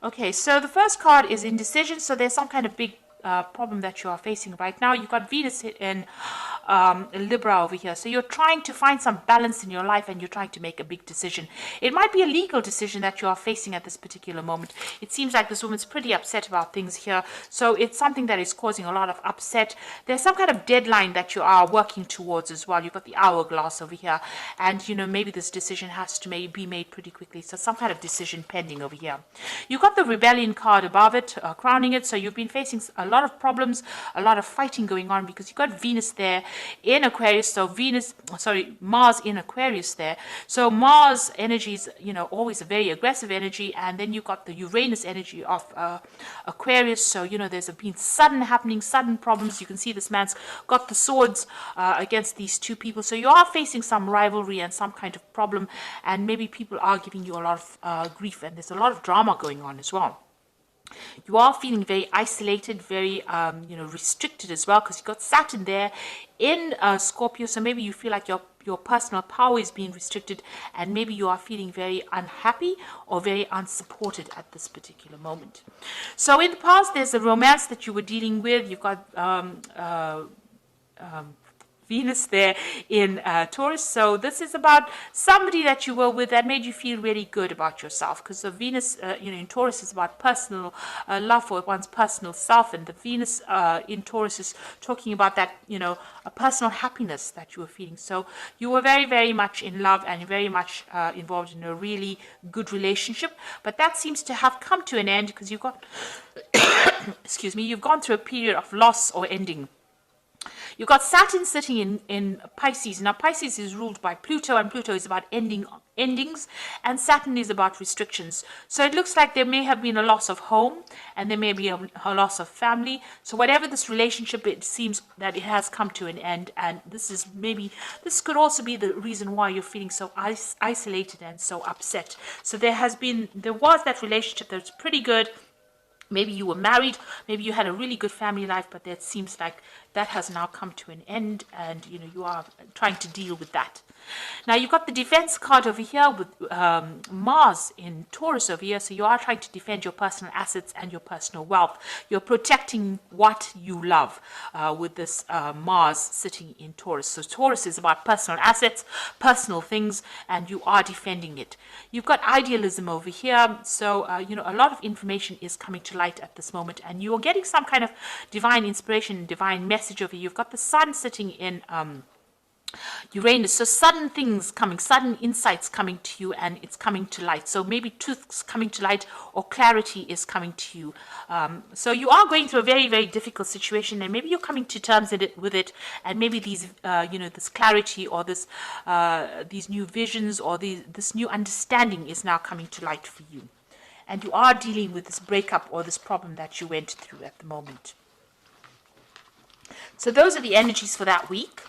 Okay, so the first card is indecision. So there's some kind of big problem that you are facing right now. You've got Venus in Libra over here. So you're trying to find some balance in your life and you're trying to make a big decision. It might be a legal decision that you are facing at this particular moment. It seems like this woman's pretty upset about things here. So it's something that is causing a lot of upset. There's some kind of deadline that you are working towards as well. You've got the hourglass over here. And, you know, maybe this decision has to be made pretty quickly. So some kind of decision pending over here. You've got the rebellion card above it, crowning it. So you've been facing a lot of problems, a lot of fighting going on because you've got Venus there in Aquarius. So Mars in Aquarius there. So Mars energy is, you know, always a very aggressive energy. And then you've got the Uranus energy of Aquarius. So, you know, there's been sudden problems. You can see this man's got the swords against these two people. So you are facing some rivalry and some kind of problem. And maybe people are giving you a lot of grief. And there's a lot of drama going on as well. You are feeling very isolated, very restricted as well, because you've got Saturn there in Scorpio. So maybe you feel like your personal power is being restricted, and maybe you are feeling very unhappy or very unsupported at this particular moment. So in the past, there's a romance that you were dealing with. You've got Venus there in Taurus. So this is about somebody that you were with that made you feel really good about yourself, because the Venus in Taurus is about personal love for one's personal self, and the Venus in Taurus is talking about that, you know, a personal happiness that you were feeling. So you were very, very much in love and very much involved in a really good relationship, but that seems to have come to an end because you've got excuse me, you've gone through a period of loss or ending. You've got Saturn sitting in Pisces. Now, Pisces is ruled by Pluto, and Pluto is about endings, and Saturn is about restrictions. So it looks like there may have been a loss of home, and there may be a loss of family. So whatever this relationship, it seems that it has come to an end, and this could also be the reason why you're feeling so isolated and so upset. So there was that relationship that's pretty good. Maybe you were married, maybe you had a really good family life, but it seems like that has now come to an end, and you know you are trying to deal with that. Now you've got the defense card over here with Mars in Taurus over here. So you are trying to defend your personal assets and your personal wealth. You're protecting what you love with this Mars sitting in Taurus. So Taurus is about personal assets, personal things, and you are defending it. You've got idealism over here. So, a lot of information is coming to light at this moment, and you're getting some kind of divine inspiration, divine message over here. You've got the sun sitting in Uranus. So sudden things coming, sudden insights coming to you, and it's coming to light. So maybe truth's coming to light or clarity is coming to you. So you are going through a very, very difficult situation, and maybe you're coming to terms with it, and maybe these, this clarity or these new visions or this new understanding is now coming to light for you. And you are dealing with this breakup or this problem that you went through at the moment. So those are the energies for that week.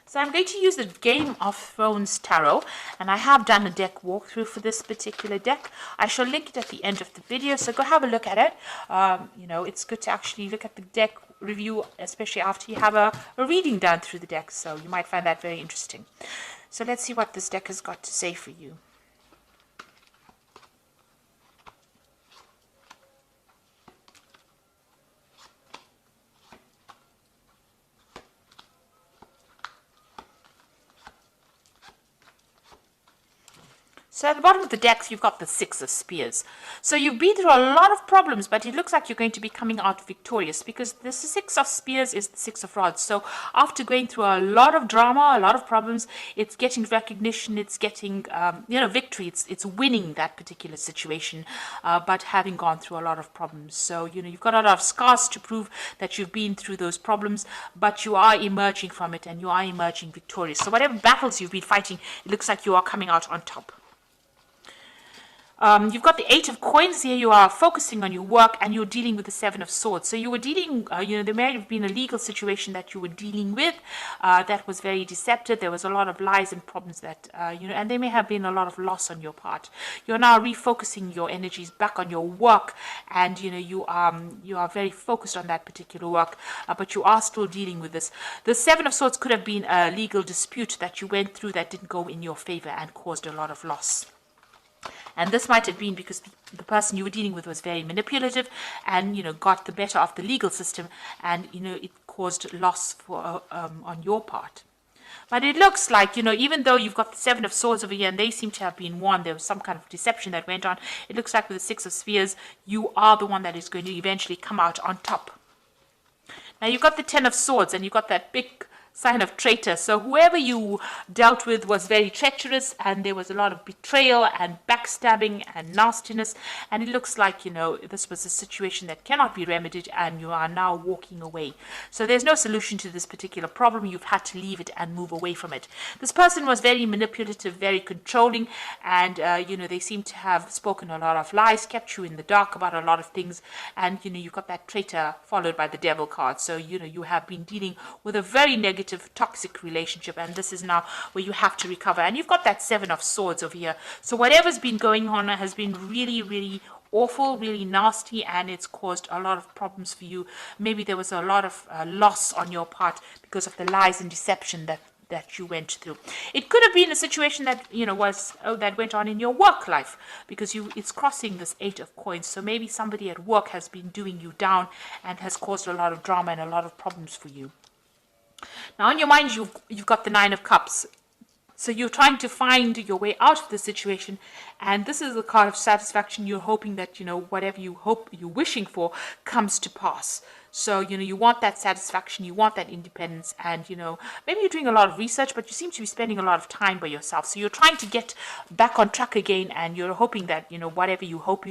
So I'm going to use the Game of Thrones Tarot, and I have done a deck walkthrough for this particular deck. I shall link it at the end of the video, so go have a look at it. It's good to actually look at the deck review, especially after you have a reading done through the deck, so you might find that very interesting. So let's see what this deck has got to say for you. So at the bottom of the deck, you've got the Six of Spears. So you've been through a lot of problems, but it looks like you're going to be coming out victorious, because the Six of Spears is the Six of Rods. So after going through a lot of drama, a lot of problems, it's getting recognition, it's getting, victory. It's winning that particular situation, but having gone through a lot of problems. So, you've got a lot of scars to prove that you've been through those problems, but you are emerging from it, and you are emerging victorious. So whatever battles you've been fighting, it looks like you are coming out on top. You've got the Eight of Coins here. You are focusing on your work, and you're dealing with the Seven of Swords. So you were dealing, there may have been a legal situation that you were dealing with that was very deceptive. There was a lot of lies and problems that, and there may have been a lot of loss on your part. You're now refocusing your energies back on your work, and, you are very focused on that particular work, but you are still dealing with this. The Seven of Swords could have been a legal dispute that you went through that didn't go in your favor and caused a lot of loss. And this might have been because the person you were dealing with was very manipulative and, got the better of the legal system, and, it caused loss for on your part. But it looks like, even though you've got the Seven of Swords over here and they seem to have been won, there was some kind of deception that went on. It looks like with the Six of Spheres, you are the one that is going to eventually come out on top. Now you've got the Ten of Swords and you've got that big sign of traitor. So whoever you dealt with was very treacherous, and there was a lot of betrayal and backstabbing and nastiness, and it looks like this was a situation that cannot be remedied and you are now walking away. So there's no solution to this particular problem. You've had to leave it and move away from it. This person was very manipulative, very controlling, and they seem to have spoken a lot of lies, kept you in the dark about a lot of things, and you've got that traitor followed by the devil card. So you have been dealing with a very negative toxic relationship, and this is now where you have to recover. And you've got that Seven of Swords over here. So whatever's been going on has been really, really awful, really nasty, and it's caused a lot of problems for you. Maybe there was a lot of loss on your part because of the lies and deception that you went through. It could have been a situation that that went on in your work life, because it's crossing this Eight of Coins. So maybe somebody at work has been doing you down and has caused a lot of drama and a lot of problems for you. Now, on your mind, you've got the Nine of Cups. So you're trying to find your way out of the situation, and this is the card of satisfaction. You're hoping that, whatever you're wishing for comes to pass. So, you want that satisfaction, you want that independence, and, maybe you're doing a lot of research, but you seem to be spending a lot of time by yourself. So you're trying to get back on track again, and you're hoping that, whatever you hope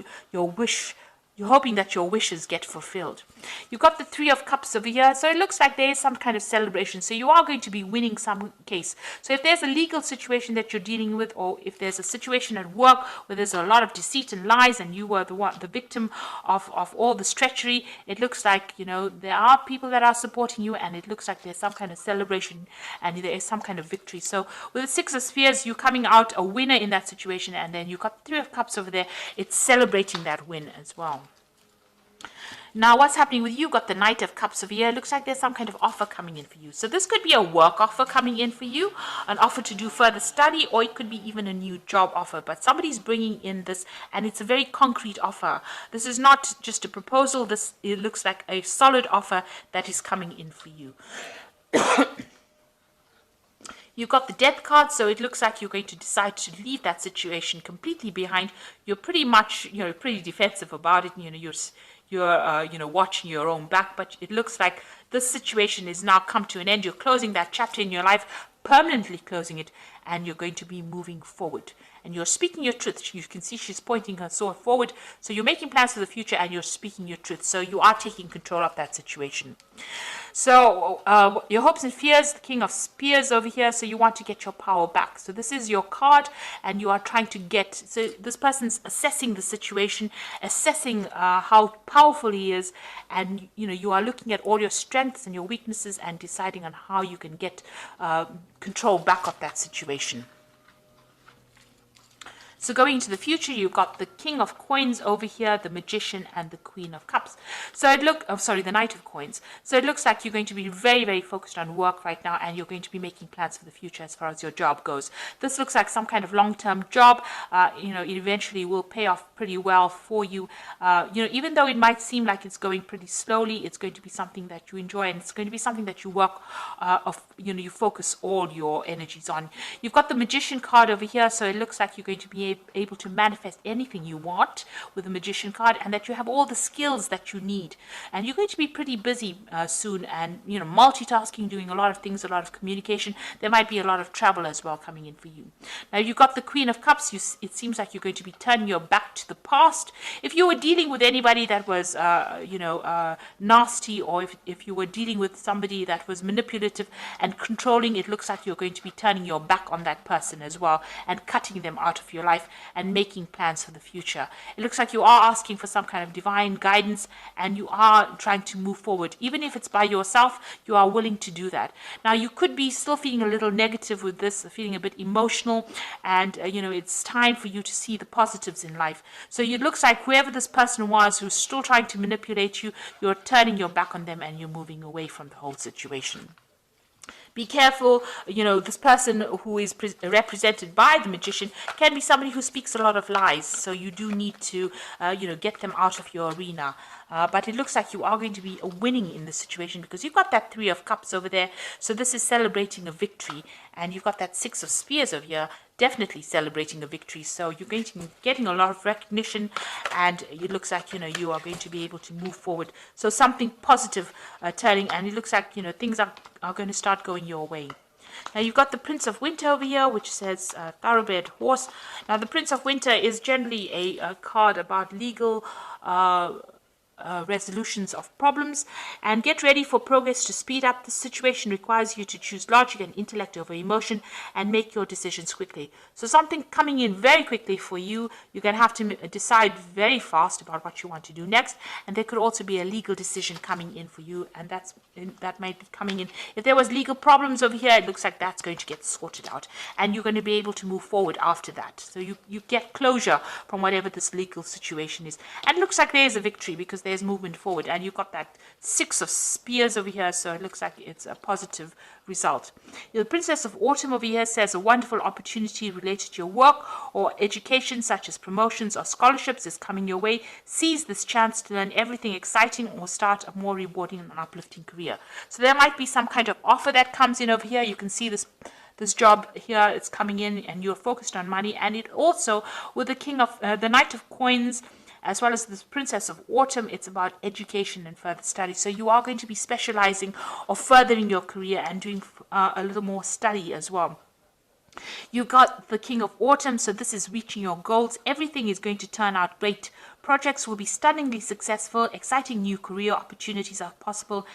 you're hoping that your wishes get fulfilled. You've got the Three of Cups over here, so it looks like there is some kind of celebration. So you are going to be winning some case. So if there's a legal situation that you're dealing with, or if there's a situation at work where there's a lot of deceit and lies, and you were the victim of all this treachery, it looks like, there are people that are supporting you, and it looks like there's some kind of celebration and there is some kind of victory. So with the Six of Spheres, you're coming out a winner in that situation, and then you've got the Three of Cups over there. It's celebrating that win as well. Now, what's happening with you? Got the Knight of Cups over here. It looks like there's some kind of offer coming in for you. So this could be a work offer coming in for you, an offer to do further study, or it could be even a new job offer. But somebody's bringing in this, and it's a very concrete offer. This is not just a proposal. It looks like a solid offer that is coming in for you. You've got the Death card, so it looks like you're going to decide to leave that situation completely behind. You're pretty much, pretty defensive about it. You're watching your own back, but it looks like this situation is now come to an end. You're closing that chapter in your life, permanently closing it, and you're going to be moving forward. And you're speaking your truth. You can see she's pointing her sword forward. So you're making plans for the future, and you're speaking your truth. So you are taking control of that situation. So your hopes and fears, the King of Spears over here. So you want to get your power back. So this is your card, and you are trying to get. So this person's assessing the situation, assessing how powerful he is, and you are looking at all your strengths and your weaknesses and deciding on how you can get control back of that situation. So going into the future, you've got the King of Coins over here, the Magician, and the Queen of Cups. So the Knight of Coins. So it looks like you're going to be very, very focused on work right now, and you're going to be making plans for the future as far as your job goes. This looks like some kind of long-term job. It eventually will pay off pretty well for you. Even though it might seem like it's going pretty slowly, it's going to be something that you enjoy, and it's going to be something that you work you focus all your energies on. You've got the Magician card over here, so it looks like you're going to be able to manifest anything you want with the Magician card, and that you have all the skills that you need, and you're going to be pretty busy soon, and multitasking, doing a lot of things, a lot of communication. There might be a lot of travel as well coming in for you. Now you've got the Queen of Cups. It seems like you're going to be turning your back to the past. If you were dealing with anybody that was nasty, or if you were dealing with somebody that was manipulative and controlling, it looks like you're going to be turning your back on that person as well, and cutting them out of your life and making plans for the future. It looks like you are asking for some kind of divine guidance, and you are trying to move forward. Even if it's by yourself, you are willing to do that. Now you could be still feeling a little negative with this, feeling a bit emotional, and it's time for you to see the positives in life. So it looks like whoever this person was who's still trying to manipulate you, you're turning your back on them and you're moving away from the whole situation. Be careful, this person who is represented by the magician can be somebody who speaks a lot of lies. So you do need to, get them out of your arena. But it looks like you are going to be winning in this situation because you've got that 3 of Cups over there. So this is celebrating a victory. And you've got that 6 of Spears over here, definitely celebrating a victory. So you're going to be getting a lot of recognition, and it looks like, you are going to be able to move forward. So something positive turning, and it looks like, things are going to start going your way. Now you've got the Prince of Winter over here, which says thoroughbred horse. Now the Prince of Winter is generally a card about legal resolutions of problems, and get ready for progress to speed up. The situation requires you to choose logic and intellect over emotion and make your decisions quickly. So something coming in very quickly for you. You're going to have to decide very fast about what you want to do next, and there could also be a legal decision coming in for you, and that might be coming in. If there was legal problems over here, it looks like that's going to get sorted out, and you're going to be able to move forward after that. So you get closure from whatever this legal situation is, and it looks like there's a victory because there's movement forward, and you've got that 6 of Spears over here, so it looks like it's a positive result. The Princess of Autumn over here says a wonderful opportunity related to your work or education, such as promotions or scholarships, is coming your way. Seize this chance to learn everything exciting or start a more rewarding and uplifting career. So there might be some kind of offer that comes in over here. You can see this job here, it's coming in, and you're focused on money. And it also, with the Knight of Coins, as well as the Princess of Autumn, it's about education and further study. So you are going to be specializing or furthering your career and doing a little more study as well. You got the King of Autumn, so this is reaching your goals. Everything is going to turn out great. Projects will be stunningly successful. Exciting new career opportunities are possible,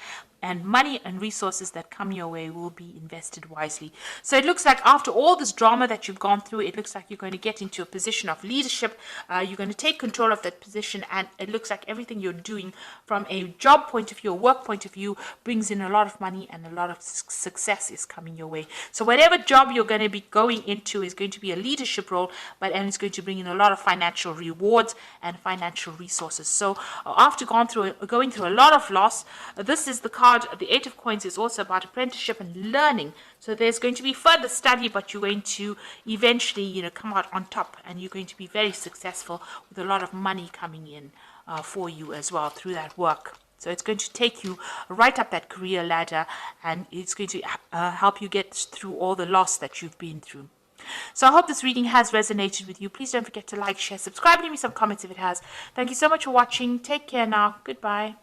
and money and resources that come your way will be invested wisely. So it looks like after all this drama that you've gone through, it looks like you're going to get into a position of leadership. You're going to take control of that position, and it looks like everything you're doing from a job point of view, a work point of view, brings in a lot of money, and a lot of success is coming your way. So whatever job you're going to be going into is going to be a leadership role, and it's going to bring in a lot of financial rewards and financial resources. So after going through a lot of loss, this is the card. The 8 of Coins is also about apprenticeship and learning. So there's going to be further study, but you're going to eventually, come out on top, and you're going to be very successful with a lot of money coming in for you as well through that work. So it's going to take you right up that career ladder, and it's going to help you get through all the loss that you've been through. So I hope this reading has resonated with you. Please don't forget to like, share, subscribe, leave me some comments if it has. Thank you so much for watching. Take care now. Goodbye.